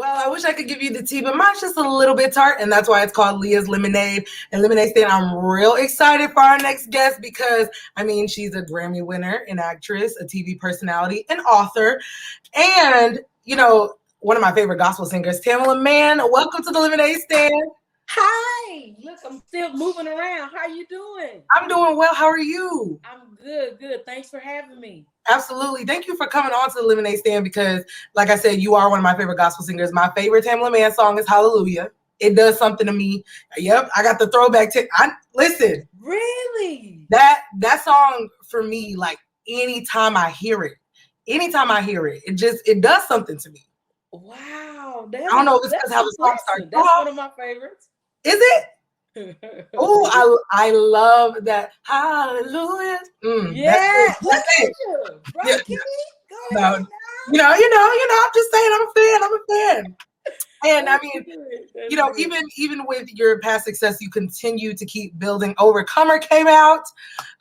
Well, I wish I could give you the tea, but mine's just a little bit tart, and that's why it's called Leah's Lemonade and Lemonade Stand. I'm real excited for our next guest because, I mean, she's a Grammy winner, an actress, a TV personality, an author, and, one of my favorite gospel singers, Tamela Mann. Welcome to the Lemonade Stand. Hi. Look, I'm still moving around. How you doing? I'm doing well. How are you? I'm good. Thanks for having me. Absolutely. Thank you for coming on to the Lemonade Stand because, like I said, you are one of my favorite gospel singers. My favorite Tamela Mann song is Hallelujah. It does something to me. Yep, I got the throwback to listen. Really? That song for me, like anytime I hear it, it does something to me. Wow. I don't know if it's because how the song starts. That's one of my favorites. Is it? Oh, I love that. Hallelujah. Yeah. Look at you. Bro, Yeah. Go ahead now. I'm just saying I'm a fan. And I mean, even with your past success, you continue to keep building. OverComer came out.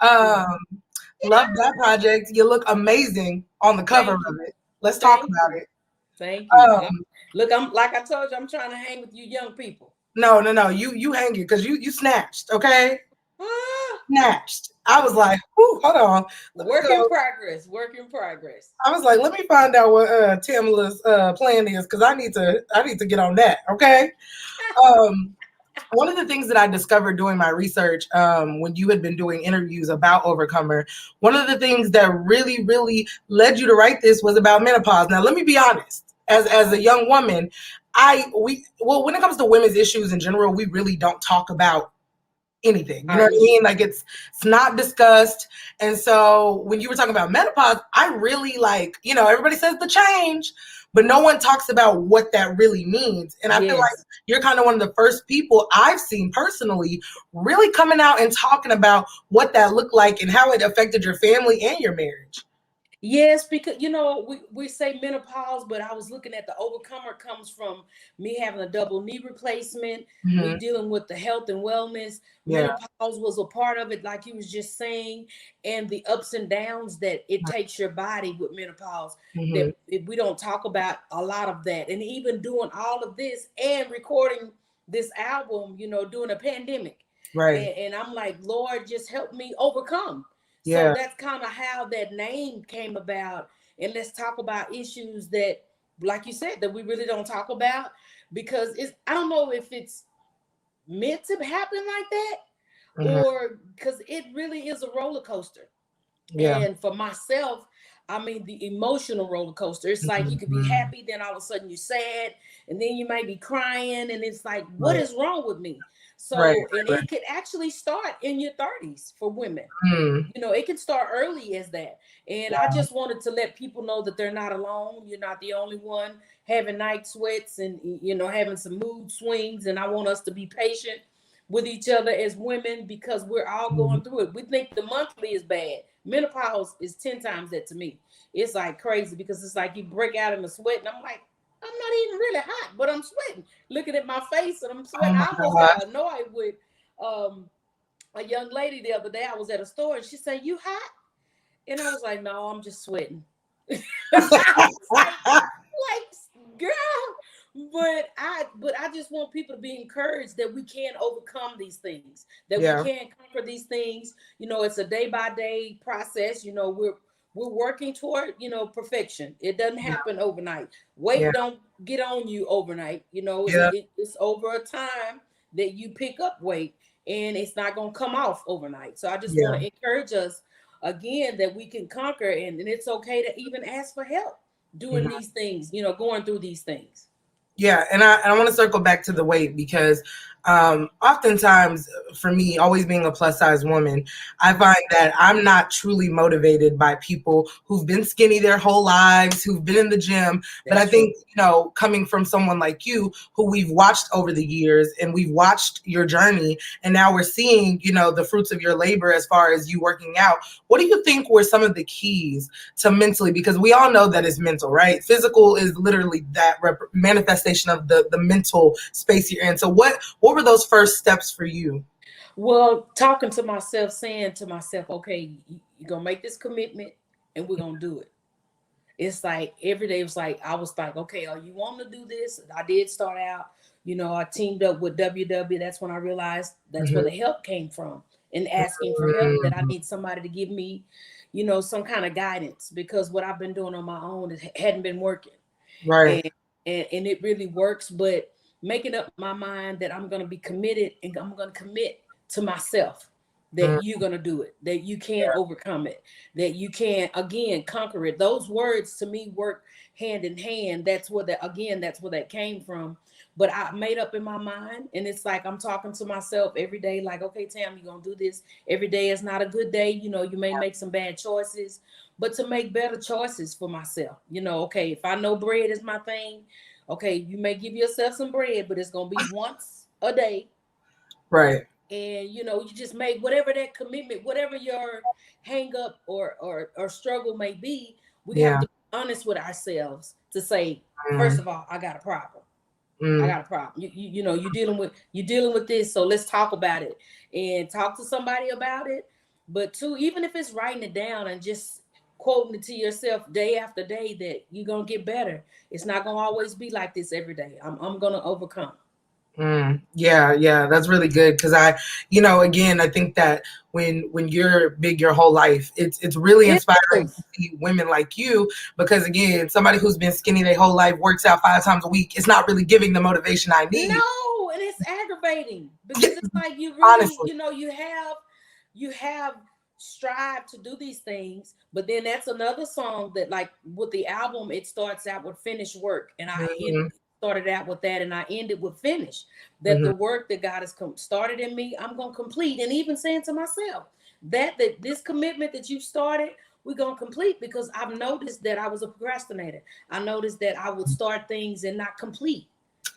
Love that project. You look amazing on the cover of it. Let's talk about it. Thank you. Look, I'm like I told you, I'm trying to hang with you young people. No. You hang it because you snatched, okay? Snatched. I was like, hold on. Work in progress. I was like, let me find out what Tamela's plan is because I need to get on that, okay? One of the things that I discovered doing my research when you had been doing interviews about OverComer, one of the things that really, really led you to write this was about menopause. Now, let me be honest. As a young woman, when it comes to women's issues in general, we really don't talk about anything. You know what I mean? Like it's not discussed. And so when you were talking about menopause, I really everybody says the change, but no one talks about what that really means. And I feel like you're kind of one of the first people I've seen personally really coming out and talking about what that looked like and how it affected your family and your marriage. Yes, because we say menopause, but I was looking at the OverComer comes from me having a double knee replacement, me dealing with the health and wellness. Menopause was a part of it, like you was just saying, and the ups and downs that it takes your body with menopause. That we don't talk about a lot of that, and even doing all of this and recording this album, during a pandemic, right? And I'm like, Lord, just help me overcome. So that's kind of how that name came about. And let's talk about issues that, like you said, that we really don't talk about because I don't know if it's meant to happen like that or because it really is a roller coaster. Yeah. And for myself, I mean, the emotional roller coaster. It's like you could be happy, then all of a sudden you're sad, and then you might be crying, and it's like, what is wrong with me? So, it could actually start in your 30s for women. It can start early as that. And I just wanted to let people know that they're not alone. You're not the only one having night sweats and, having some mood swings. And I want us to be patient with each other as women because we're all going through it. We think the monthly is bad. Menopause is 10 times that to me. It's like crazy because it's like you break out in the sweat and I'm like, I'm not even really hot, but I'm sweating. Looking at my face and I'm sweating. I almost got annoyed with a young lady the other day. I was at a store and she said, "You hot?" And I was like, "No, I'm just sweating." like, girl. But I just want people to be encouraged that we can overcome these things, that we can conquer these things. It's a day by day process. We're working toward, perfection. It doesn't happen overnight. Weight don't get on you overnight. It's over a time that you pick up weight and it's not going to come off overnight. So I just want to encourage us again that we can conquer and it's okay to even ask for help doing these things, going through these things. Yeah. And I want to circle back to the weight because oftentimes for me, always being a plus size woman, I find that I'm not truly motivated by people who've been skinny their whole lives, who've been in the gym. But I think, coming from someone like you, who we've watched over the years and we've watched your journey, and now we're seeing, the fruits of your labor as far as you working out. What do you think were some of the keys to mentally? Because we all know that it's mental, right? Physical is literally that manifestation of the mental space you're in. So what were those first steps for you? Well, talking to myself, saying to myself, okay, you're going to make this commitment and we're going to do it. it's like every day was like, I was like, okay, are you want to do this? I did start out, I teamed up with WW. That's when I realized that's where the help came from, and asking for help, that I need somebody to give me, some kind of guidance, because what I've been doing on my own, it hadn't been working. Right. And it really works, but making up my mind that I'm going to be committed, and I'm going to commit to myself that you're going to do it, that you can overcome it, that you can, again, conquer it. Those words to me work hand in hand. That's where that came from. But I made up in my mind, and it's like I'm talking to myself every day, like, okay, Tam, you're going to do this. Every day is not a good day. You may make some bad choices, but to make better choices for myself. Okay, if I know bread is my thing, okay, you may give yourself some bread, but it's going to be once a day. Right. And you just make whatever that commitment, whatever your hang up or struggle may be, we have to be honest with ourselves to say, first of all, I got a problem. I got a problem. You're dealing with this, so let's talk about it and talk to somebody about it. But two, even if it's writing it down and just quoting it to yourself day after day, that you're gonna get better. It's not gonna always be like this every day. I'm gonna overcome. Yeah, that's really good, because again, I think that when you're big your whole life, it's really inspiring to see women like you, because again, somebody who's been skinny their whole life, works out 5 times a week, it's not really giving the motivation I need. No, and it's aggravating, because it's like you really, honestly, you have strived to do these things, but then that's another song that, like with the album, it starts out with finished work, and I started out with that, and I ended with finish. That the work that God has started in me, I'm gonna complete. And even saying to myself that this commitment that you started, we're gonna complete, because I've noticed that I was a procrastinator. I noticed that I would start things and not complete.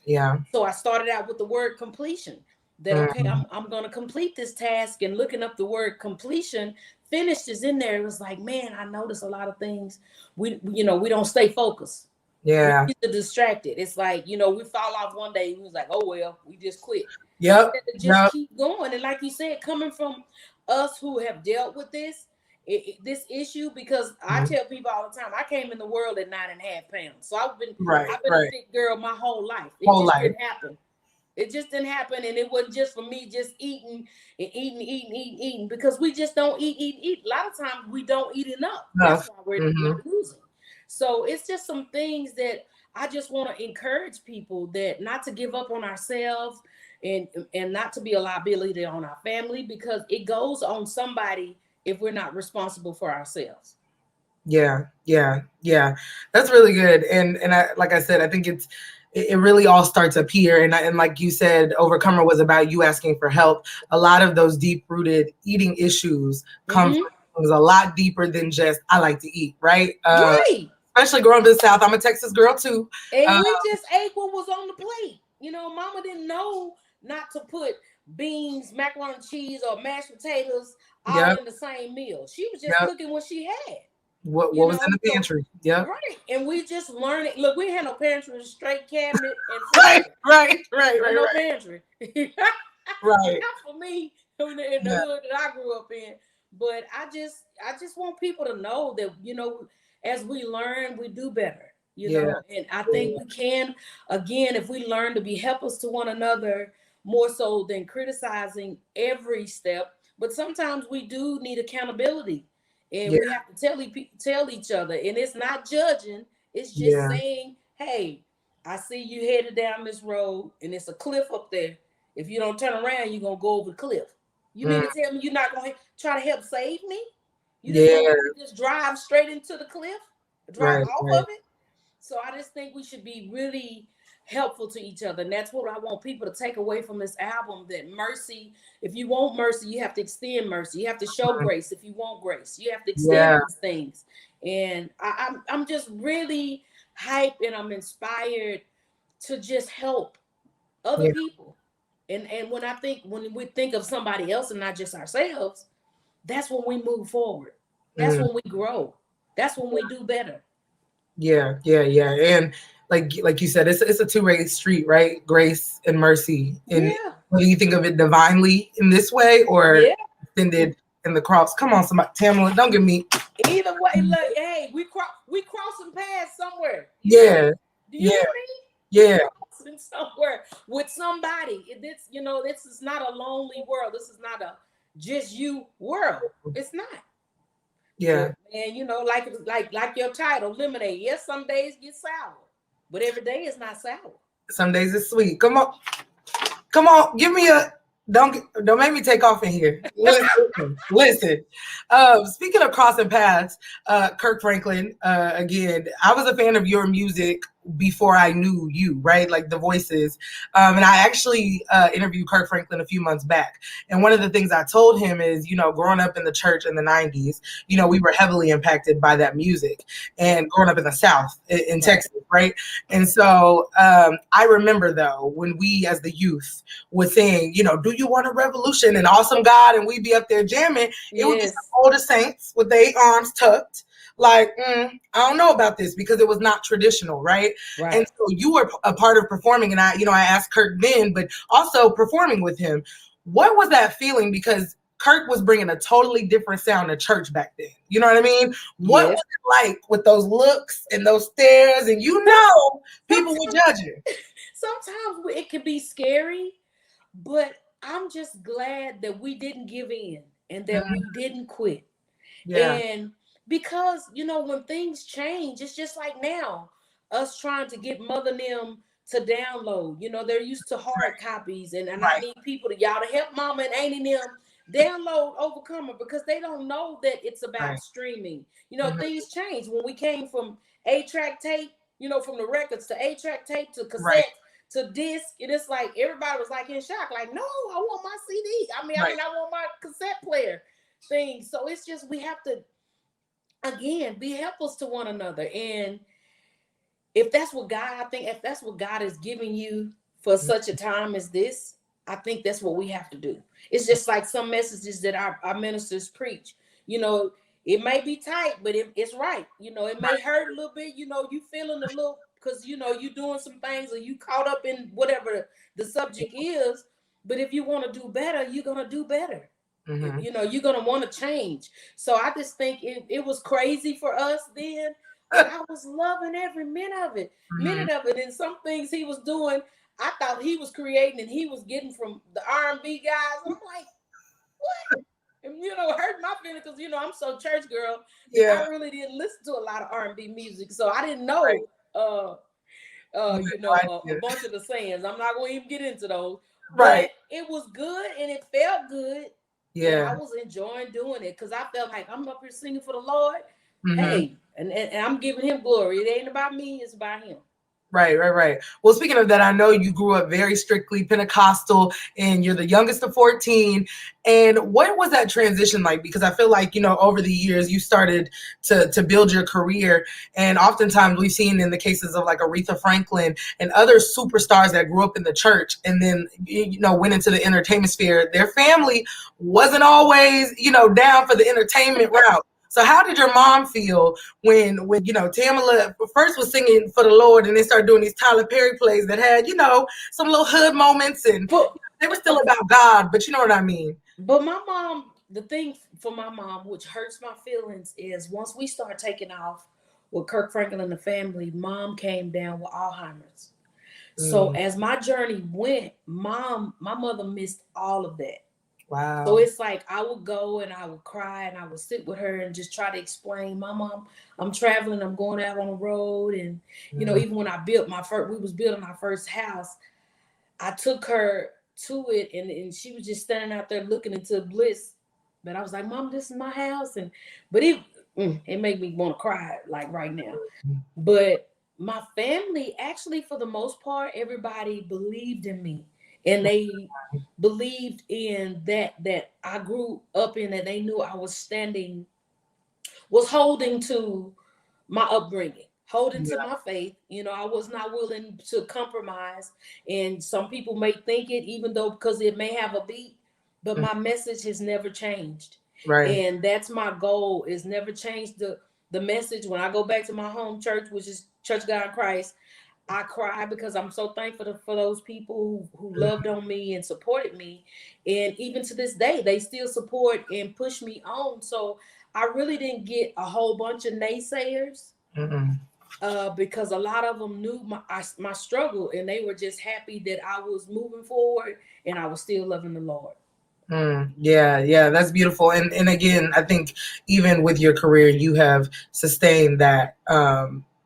Yeah. So I started out with the word completion. That okay, I'm gonna complete this task, and looking up the word completion, finished is in there. It was like, man, I noticed a lot of things. We don't stay focused. Yeah. We get distracted. It's like, we fall off one day. We was like, oh, well, we just quit. Yep. Just keep going. And like you said, coming from us who have dealt with this issue, because I tell people all the time, I came in the world at 9.5 pounds. So I've been a thick girl my whole life. Didn't happen. It just didn't happen. And it wasn't just for me just eating and eating, because we just don't eat. A lot of times we don't eat enough. That's why we're losing. So it's just some things that I just want to encourage people, that not to give up on ourselves, and not to be a liability on our family, because it goes on somebody if we're not responsible for ourselves. Yeah. That's really good. And like I said, I think it really all starts up here. And like you said, OverComer was about you asking for help. A lot of those deep-rooted eating issues come from things a lot deeper than just, I like to eat, right? Right. Especially growing up in the South. I'm a Texas girl too. And we just ate what was on the plate. Mama didn't know not to put beans, macaroni and cheese, or mashed potatoes all in the same meal. She was just cooking what she had. What was in the pantry? Right. And we just learned it. Look, we had no pantry, straight cabinet and right. No pantry. Right. Not for me in the hood that I grew up in. But I just want people to know that, as we learn, we do better. And I think we can, again, if we learn to be helpers to one another, more so than criticizing every step. But sometimes we do need accountability, and we have to tell each other. And it's not judging. It's just saying, hey, I see you headed down this road, and it's a cliff up there. If you don't turn around, you're going to go over the cliff. You mean to tell me you're not going to try to help save me? You just drive straight into the cliff, drive off of it. So I just think we should be really helpful to each other. And that's what I want people to take away from this album, that mercy, if you want mercy, you have to extend mercy. You have to show grace if you want grace. You have to extend these things. And I'm just really hyped, and I'm inspired to just help other people. And when we think of somebody else and not just ourselves, that's when we move forward. That's when we grow. That's when we do better. Yeah. And like you said, it's a two-way street, right? Grace and mercy. And whether you think of it divinely in this way or extended in the cross. Come on, somebody, Tamela, don't give me. Either way, look, hey, we we crossing paths somewhere. Yeah. Do you hear me? Yeah. Crossing somewhere with somebody. This, this is not a lonely world. This is not a just you world. It's not. Yeah. But, man, like your title, lemonade. Yes, some days get sour, but every day is not sour. Some days it's sweet. Come on, give me a don't make me take off in here. Listen. Speaking of crossing paths, Kirk Franklin, again, I was a fan of your music before I knew you, right? Like the voices. And I actually interviewed Kirk Franklin a few months back. And one of the things I told him is, growing up in the church in the 90s, we were heavily impacted by that music, and growing up in the South in Texas, right? And so I remember, though, when we as the youth would sing, do you want a revolution and awesome God, and we'd be up there jamming. It would be some older saints with their arms tucked, like, I don't know about this, because it was not traditional, right? And so you were a part of performing, and I asked Kirk then, but also performing with him. What was that feeling? Because Kirk was bringing a totally different sound to church back then. You know what I mean? What was it like with those looks and those stares, and people were judging? Sometimes it could be scary, but I'm just glad that we didn't give in and that we didn't quit. Yeah. And because, when things change, it's just like now, us trying to get Mother them to download. They're used to hard copies, and I need people to help Mama and Auntie them download OverComer, because they don't know that it's about streaming. Things change. When we came from 8-track tape, from the records to 8-track tape to cassette to disc, and it's like everybody was like in shock, like, no, I want my CD. I want my cassette player thing. So it's just, we have to, again, be helpful to one another. And if that's what God is giving you for such a time as this, I think that's what we have to do. It's just like some messages that our ministers preach. It may be tight, but it's right. It may hurt a little bit. You feeling a little, because you doing some things, or you caught up in whatever the subject is. But if you want to do better, you're gonna do better. You're gonna want to change. So I just think it was crazy for us then, but I was loving every minute of it. And some things he was doing, I thought he was creating and he was getting from the R&B guys. I'm like, what? And hurt my feelings, because I'm so church girl. I really didn't listen to a lot of R&B music, so I didn't know a bunch of the sayings. I'm not going to even get into those. But it was good and it felt good. Yeah, I was enjoying doing it, because I felt like I'm up here singing for the Lord. Hey, and I'm giving him glory. It ain't about me, it's about him. Right. Well, speaking of that, I know you grew up very strictly Pentecostal, and you're the youngest of 14. And what was that transition like? Because I feel like, over the years, you started to build your career. And oftentimes we've seen in the cases of like Aretha Franklin and other superstars that grew up in the church and then, went into the entertainment sphere, their family wasn't always, down for the entertainment route. So how did your mom feel when Tamela first was singing for the Lord, and they started doing these Tyler Perry plays that had, some little hood moments, and they were still about God, but you know what I mean? But my mom, the thing for my mom, which hurts my feelings, is once we start taking off with Kirk Franklin and the family, Mom came down with Alzheimer's. So as my journey went, my mother missed all of that. Wow. So it's like I would go and I would cry and I would sit with her and just try to explain, Mom, I'm traveling, I'm going out on the road. And, even when we was building our first house, I took her to it, and she was just standing out there looking into bliss. But I was like, Mom, this is my house. But it made me want to cry like right now. But my family, actually, for the most part, everybody believed in me. And they believed in that I grew up in, that they knew I was holding to my upbringing, holding to my faith. I was not willing to compromise. And some people may think it, even though, because it may have a beat, but my message has never changed. And that's my goal, is never change the message. When I go back to my home church, which is Church of God in Christ, I cry, because I'm so thankful for those people who loved on me and supported me. And even to this day, they still support and push me on. So I really didn't get a whole bunch of naysayers. Because a lot of them knew my struggle, and they were just happy that I was moving forward and I was still loving the Lord. Yeah, that's beautiful. And again, I think even with your career, you have sustained that.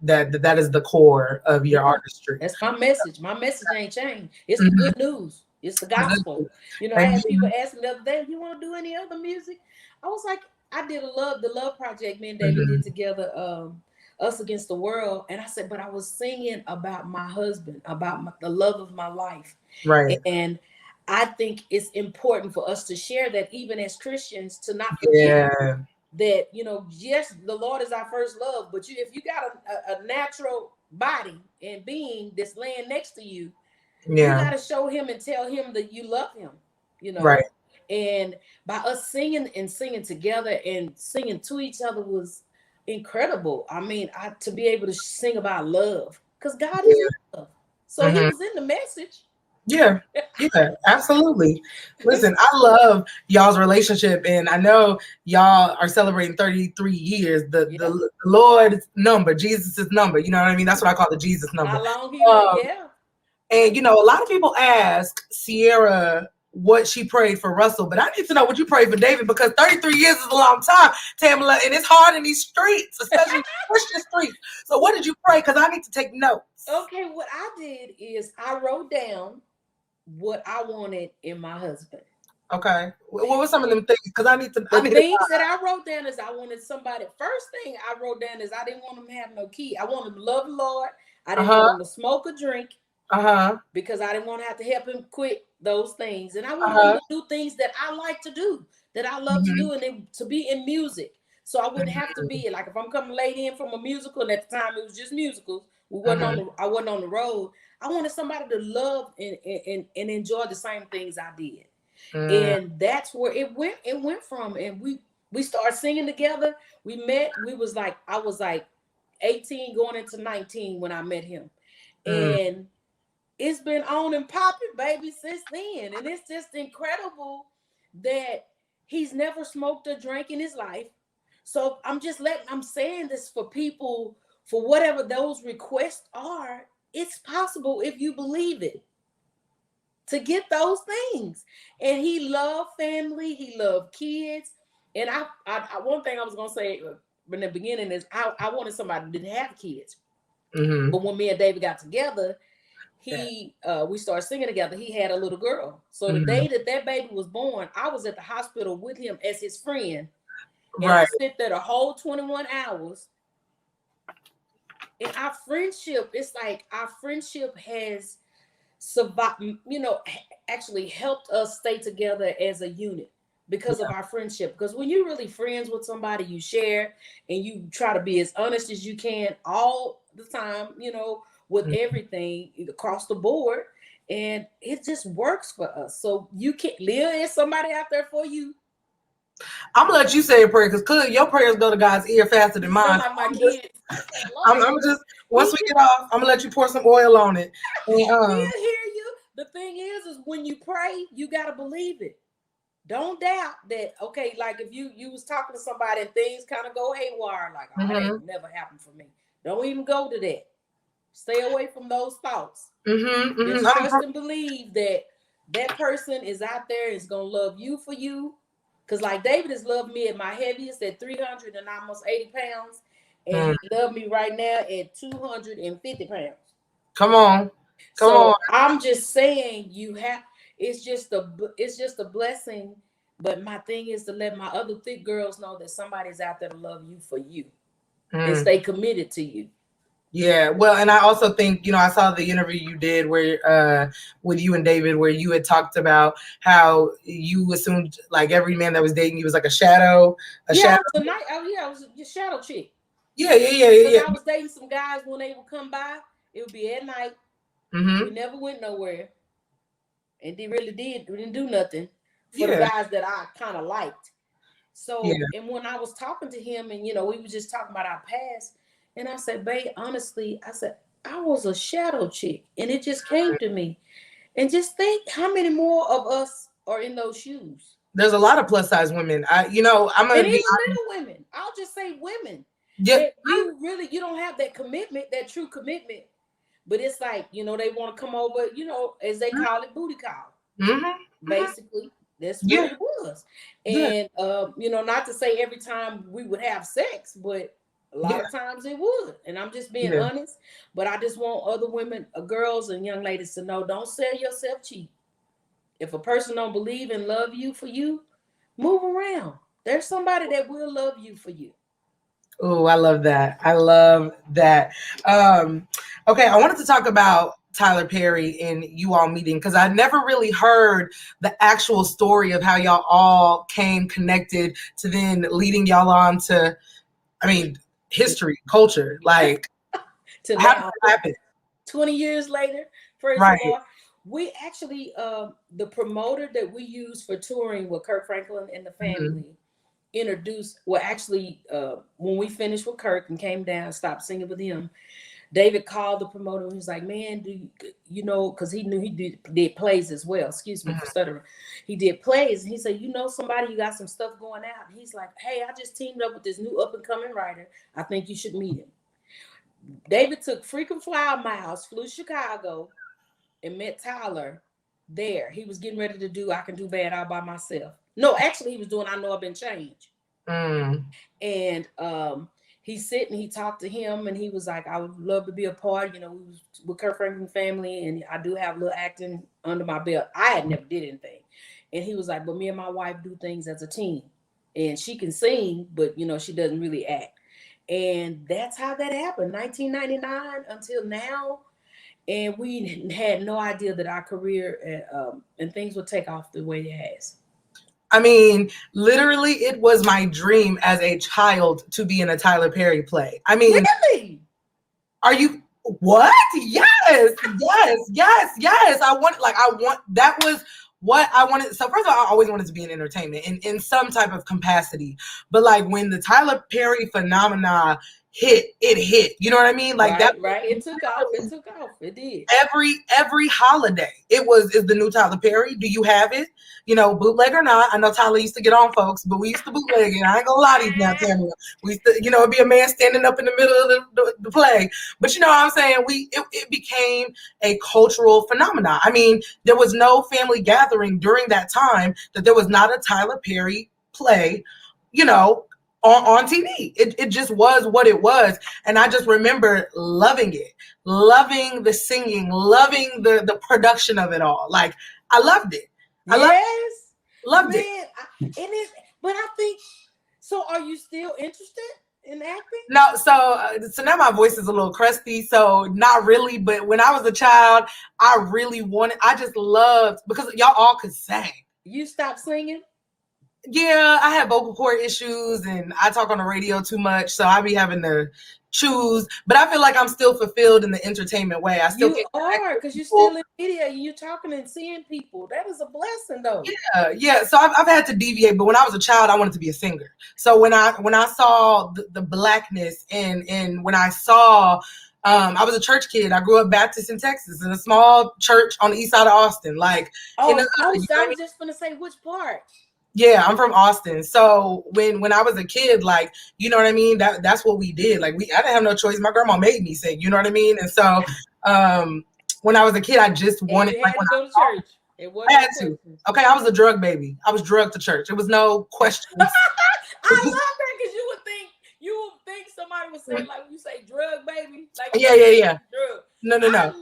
That is the core of your artistry. That's my message. My message ain't changed. It's the good news. It's the gospel. You know, I had people ask me the other day, "You want to do any other music?" I was like, I did the love project me and David did together, Us Against the World, and I said, but I was singing about my husband, about the love of my life, Right. And I think it's important for us to share that, even as Christians, to not forget that, you know, yes, the Lord is our first love, but if you got a natural body and being that's laying next to you, you got to show him and tell him that you love him, you know. Right. And by us singing together and singing to each other was incredible. I mean, to be able to sing about love, because God is love. So he was in the message. Yeah, absolutely. Listen, I love y'all's relationship, and I know y'all are celebrating 33 years. The Lord's number, Jesus' number. You know what I mean? That's what I call the Jesus number. How long he lived, And you know, a lot of people ask Sierra what she prayed for Russell, but I need to know what you prayed for David, because 33 years is a long time, Tamela, and it's hard in these streets, especially Christian streets. So what did you pray? Because I need to take notes. Okay, what I did is I wrote down what I wanted in my husband. Okay. What were some of them things? Because I need to. The things that I wrote down is I wanted somebody. First thing I wrote down is I didn't want him to have no key. I wanted him to love the Lord. I didn't want him to smoke or drink. Because I didn't want to have to help him quit those things. And I wanted him to do things that I like to do, that I love to do, and to be in music. So I wouldn't have to be like, if I'm coming late in from a musical, and at the time it was just musicals, I wasn't on the road. I wanted somebody to love and enjoy the same things I did. And that's where it went from. And we started singing together. We met, I was like 18 going into 19 when I met him. And it's been on and popping, baby, since then. And it's just incredible that he's never smoked or drank in his life. So I'm saying this for people, for whatever those requests are, it's possible if you believe it, to get those things. And he loved family, he loved kids. And I one thing I was gonna say in the beginning is I wanted somebody who didn't have kids. But when me and David got together, we started singing together. He had a little girl. So the day that baby was born, I was at the hospital with him as his friend. And I spent there the whole 21 hours. And our friendship, it's like our friendship has survived, you know, actually helped us stay together as a unit because of our friendship. Because when you're really friends with somebody, you share and you try to be as honest as you can all the time, you know, with everything across the board. And it just works for us. So Leah is somebody out there for you. I'm gonna let you say a prayer, because your prayers go to God's ear faster than mine. Like my kids. I'm just, once we get off, I'm gonna let you pour some oil on it. And, we'll hear you. The thing is when you pray, you gotta believe it. Don't doubt that. Okay, like if you was talking to somebody and things kind of go haywire, like, oh, that never happened for me. Don't even go to that. Stay away from those thoughts. Just trust and believe that person is out there, is gonna love you for you. Because like David has loved me at my heaviest at 300 and almost 80 pounds. And he loved me right now at 250 pounds. Come on. I'm just saying it's just a blessing. But my thing is to let my other thick girls know that somebody's out there to love you for you and stay committed to you. Yeah, well, and I also think, you know, I saw the interview you did where with you and David, where you had talked about how you assumed like every man that was dating you was like a shadow. I was a shadow chick. Yeah. I was dating some guys, when they would come by, it would be at night. We never went nowhere, and we didn't do nothing for the guys that I kind of liked. So, and when I was talking to him, and you know, we were just talking about our past. And I said, babe, honestly, I was a shadow chick. And it just came to me. And just think how many more of us are in those shoes. There's a lot of plus size women. I'm going to be little women. I'll just say women. Yeah. You don't have that commitment, that true commitment. But it's like, they want to come over, as they call it, booty call. Basically, that's what it was. And not to say every time we would have sex, but a lot of times it would. And I'm just being honest. But I just want other women, girls and young ladies to know, don't sell yourself cheap. If a person don't believe and love you for you, move around. There's somebody that will love you for you. Oh, I love that. I love that. Okay, I wanted to talk about Tyler Perry and you all meeting because I never really heard the actual story of how y'all all came connected to then leading y'all on to, history, culture. Like, to how did now, that happen? 20 years later, first of all, we actually, the promoter that we use for touring with Kirk Franklin and the family introduced, when we finished with Kirk and came down, stopped singing with him, David called the promoter and he was like, man, do you know, because he knew he did plays as well. Excuse me for stuttering. He did plays. And he said, somebody, you got some stuff going out. And he's like, hey, I just teamed up with this new up and coming writer. I think you should meet him. David took frequent flyer miles, flew to Chicago, and met Tyler there. He was getting ready to do I Can Do Bad All By Myself. No, actually, he was doing I Know I've Been Changed. And he talked to him, and he was like, I would love to be a part. We was with Kirk Franklin family, and I do have a little acting under my belt. I had never did anything. And he was like, but me and my wife do things as a team. And she can sing, but, she doesn't really act. And that's how that happened, 1999 until now. And we had no idea that our career and things would take off the way it has. Literally, it was my dream as a child to be in a Tyler Perry play. Really? Are you what? Yes. That was what I wanted. So first of all, I always wanted to be in entertainment in some type of capacity. But like when the Tyler Perry phenomena hit, it hit. You know what I mean? Like right. It took off. It did. Every holiday, is the new Tyler Perry. Do you have it? Bootleg or not. I know Tyler used to get on folks, but we used to bootleg it. I ain't gonna lie to you now, Tamela. We used to, it'd be a man standing up in the middle of the play. But you know what I'm saying? It became a cultural phenomenon. There was no family gathering during that time that there was not a Tyler Perry play, on TV. It just was what it was. And I just remember loving it, loving the singing, loving the production of it all. Like, I loved it. Loved it. But I think, so are you still interested in acting? No, so now my voice is a little crusty, so not really. But when I was a child, I just loved, because y'all all could sing. You stopped singing? Yeah, I have vocal cord issues and I talk on the radio too much, so I be having to choose. But I feel like I'm still fulfilled in the entertainment way. I still are, because you're still in media. You're talking and seeing people. That is a blessing, though. Yeah. So I've had to deviate, but when I was a child, I wanted to be a singer. So when I saw the blackness and when I saw, I was a church kid. I grew up Baptist in Texas in a small church on the east side of Austin. Like, I was just gonna say, which part? Yeah, I'm from Austin. So when I was a kid, like, you know what I mean? That's what we did. Like, I didn't have no choice. My grandma made me sing, you know what I mean? And so when I was a kid, I just wanted, to go to church. I had to. Okay, I was a drug baby. I was drugged to church. It was no questions. I love that, because you would think somebody would say, like, you say drug baby. Like, yeah. Drug. No.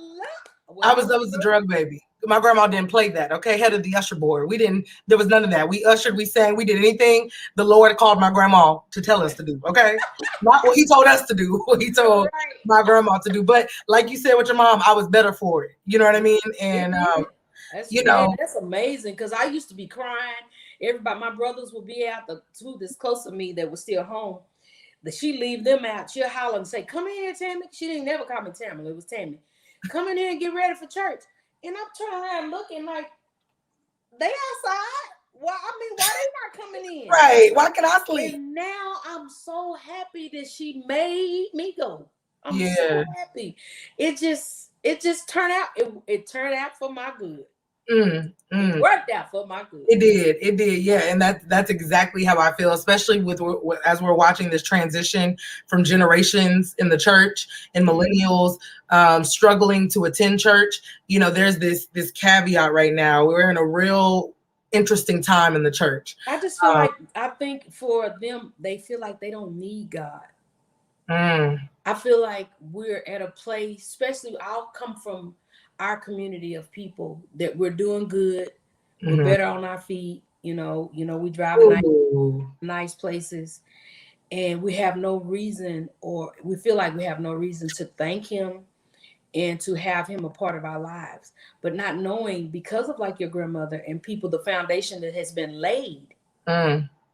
I was a drug baby. My grandma didn't play that, okay? Head of the usher board. There was none of that. We ushered, we sang, we did anything the Lord called my grandma to tell us to do, okay? Not what he told us to do, what he told my grandma to do. But like you said with your mom, I was better for it. You know what I mean? And, that's amazing, because I used to be crying. Everybody, my brothers would be out, the two that's close to me that was still home. She'd leave them out. She'll holler and say, come in here, Tammy. She didn't never call me Tammy. It was Tammy. Come in here and get ready for church. And I'm turning around looking like, they outside. Well, why they not coming in? Right. Why can I sleep? And now I'm so happy that she made me go. I'm so happy. It just turned out. It turned out for my good. It worked out for my good. It did, yeah, and that's exactly how I feel, especially with as we're watching this transition from generations in the church and millennials struggling to attend church. You know, there's this caveat right now. We're in a real interesting time in the church. I just feel like I think for them, they feel like they don't need God. I feel like we're at a place, especially I'll come from our community of people that we're doing good. We're better on our feet. You know, we drive nice places, and we have no reason, or we feel like we have no reason to thank him and to have him a part of our lives, but not knowing, because of like your grandmother and people, the foundation that has been laid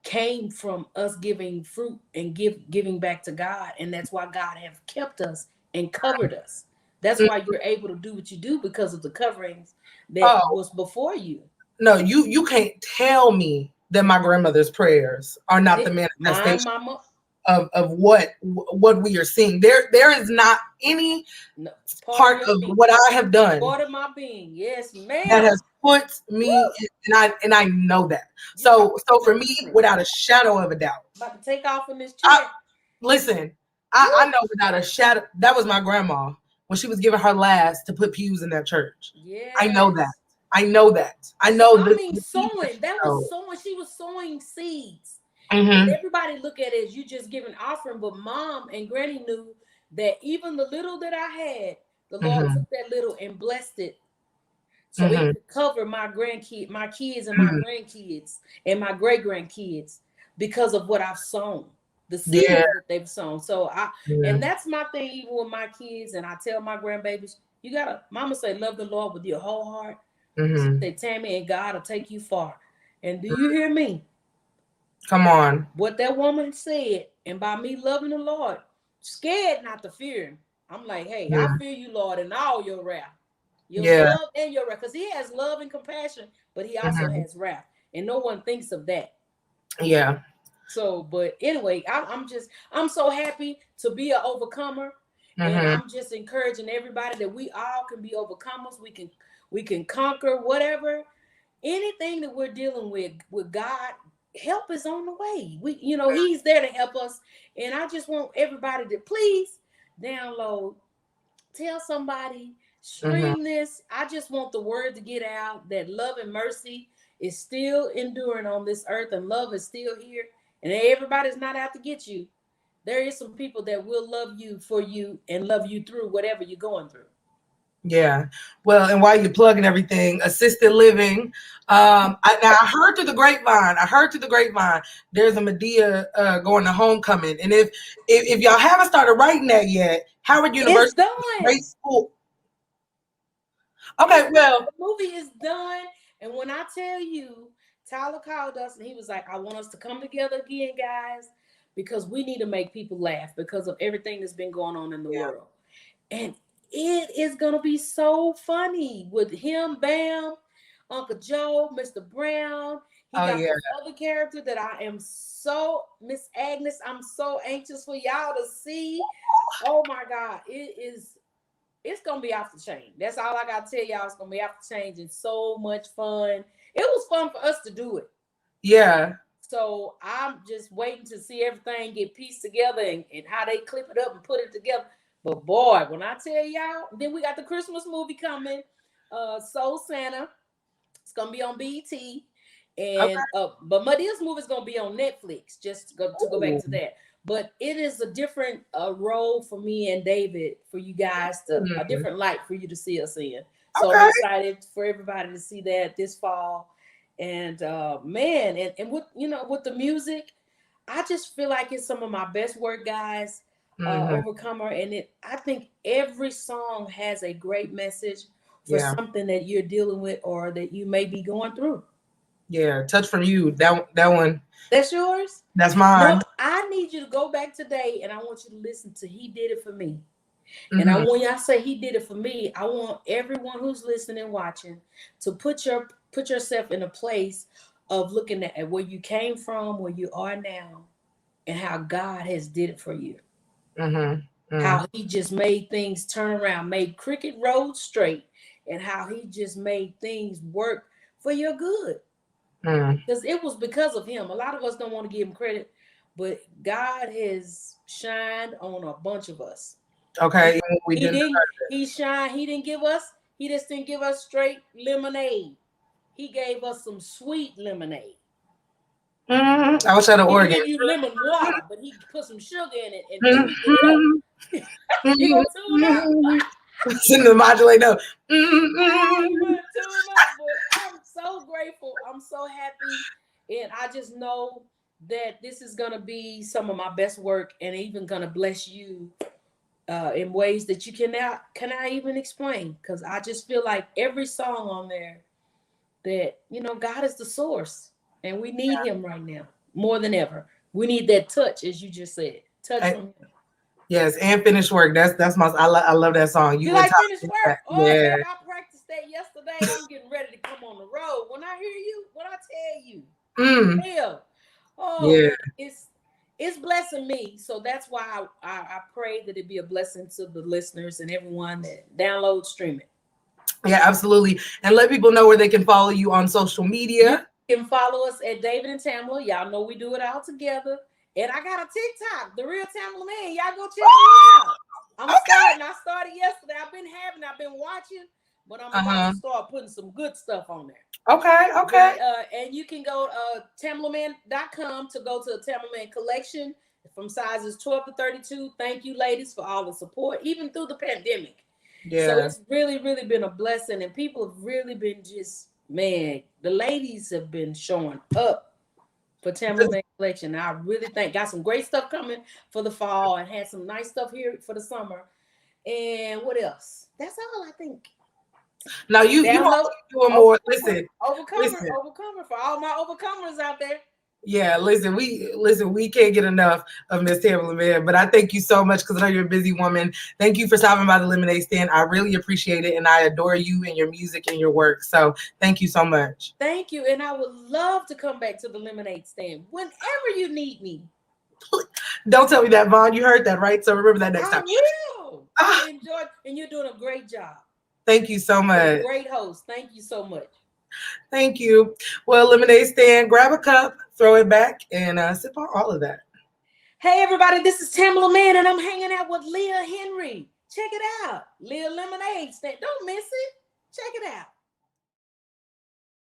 came from us giving fruit and giving back to God, and that's why God have kept us and covered us. That's why you're able to do what you do, because of the coverings that was before you. No, you can't tell me that my grandmother's prayers are not the manifestation of what we are seeing. There is not any part of what I have done, part of my being, yes, ma'am, that has put me and I know that. So for me, without a shadow of a doubt, about to take off in this chair. Listen, I know without a shadow, that was my grandma when she was giving her last to put pews in that church. Yes. I know that. I know that. I know. I mean, sowing. That was sowing. She was sowing seeds. Everybody look at it as you just giving offering, but Mom and Granny knew that even the little that I had, the Lord took that little and blessed it, so it could cover my kids and my grandkids and my great grandkids, because of what I've sown, the seeds that they've sown. So and that's my thing, even with my kids. And I tell my grandbabies, you gotta, Mama say, love the Lord with your whole heart. She say, Tammy, and God will take you far. And do you hear me? Come on. What that woman said, and by me loving the Lord, scared not to fear him. I'm like, hey, I fear you, Lord, in all your wrath. Your love and your wrath. Because he has love and compassion, but he also has wrath. And no one thinks of that. Yeah. So, but anyway, I'm so happy to be an overcomer. And I'm just encouraging everybody that we all can be overcomers. We can conquer whatever, anything that we're dealing with God. Help is on the way. He's there to help us. And I just want everybody to please download, tell somebody, stream this. I just want the word to get out that love and mercy is still enduring on this earth, and love is still here. And everybody's not out to get you. There is some people that will love you for you and love you through whatever you're going through. Yeah. Well, and while you're plugging everything, assisted living. I heard through the grapevine, there's a Medea going to homecoming. And if y'all haven't started writing that yet, Howard University, great school. Okay, well, the movie is done. And when I tell you, Tyler called us and he was like, I want us to come together again, guys, because we need to make people laugh because of everything that's been going on in the world. And it is going to be so funny with him, Bam, Uncle Joe, Mr. Brown. He got this other character that I am so, Miss Agnes, I'm so anxious for y'all to see. Oh my God. It's going to be off the chain. That's all I got to tell y'all. It's going to be off the chain and so much fun. It was fun for us to do it. Yeah. So I'm just waiting to see everything get pieced together and how they clip it up and put it together. But boy, when I tell y'all, then we got the Christmas movie coming, Soul Santa. It's gonna be on BET, and but Medea's movie is gonna be on Netflix. Just to go back to that. But it is a different role for me and David, for you guys to a different light for you to see us in. So I'm excited for everybody to see that this fall. And man, and with with the music, I just feel like it's some of my best work, guys. Overcomer, and I think every song has a great message for something that you're dealing with or that you may be going through. Yeah, Touch From You, that one. That's yours? That's mine. No, I need you to go back today and I want you to listen to He Did It For Me. And when I say He Did It For Me, I want everyone who's listening and watching to put yourself in a place of looking at where you came from, where you are now, and how God has did it for you. How he just made things turn around, made crooked roads straight, and how he just made things work for your good. Because it was because of him. A lot of us don't want to give him credit, but God has shined on a bunch of us. Okay, he shined. He just didn't give us straight lemonade. He gave us some sweet lemonade. I was trying to Oregon. He give you lemon water, but he put some sugar in it and sweeten it up. He gonna tune up. Send the modulate up. He gonna tune up, but I'm so grateful. I'm so happy, and I just know that this is gonna be some of my best work, and even gonna bless you in ways that you cannot even explain. Because I just feel like every song on there, that God is the source, and we need him right now more than ever. We need that touch, as you just said, touch from him. Yes, and finished work. That's my. I love that song. You like finished work? Oh, yeah. babe, I practiced that yesterday. I'm getting ready to come on the road. When I hear you, when I tell you, hell, man, it's blessing me. So that's why I pray that it be a blessing to the listeners and everyone that download, stream it. Yeah, absolutely. And let people know where they can follow you on social media. You can follow us at David and Tamela. Y'all know we do it all together. And I got a TikTok, The Real Tamela Mann. Y'all go check me out. I'm starting. I started yesterday. I've been watching, but I'm about to start putting some good stuff on there. Okay. And you can go tamelamann.com to go to the Tamela Mann collection from sizes 12 to 32. Thank you, ladies, for all the support, even through the pandemic. Yeah. So it's really, really been a blessing, and people have really been the ladies have been showing up for Tamela Mann collection. I really got some great stuff coming for the fall, and had some nice stuff here for the summer. And what else? That's all I think. Now you doing more. Listen, OverComer for all my overcomers out there. Yeah, listen, we can't get enough of Miss Tamela Mann, but I thank you so much because I know you're a busy woman. Thank you for stopping by the Lemonade Stand. I really appreciate it, and I adore you and your music and your work. So thank you so much. Thank you, and I would love to come back to the Lemonade Stand whenever you need me. Don't tell me that, Vaughn. You heard that, right? So remember that next time. I will. I enjoyed, and you're doing a great job. Thank you so much. Great host. Thank you so much. Thank you. Well, Lemonade Stand, grab a cup, throw it back, and sip on all of that. Hey, everybody, this is Tamela Mann, and I'm hanging out with Leah Henry. Check it out. Leah Lemonade Stand. Don't miss it. Check it out.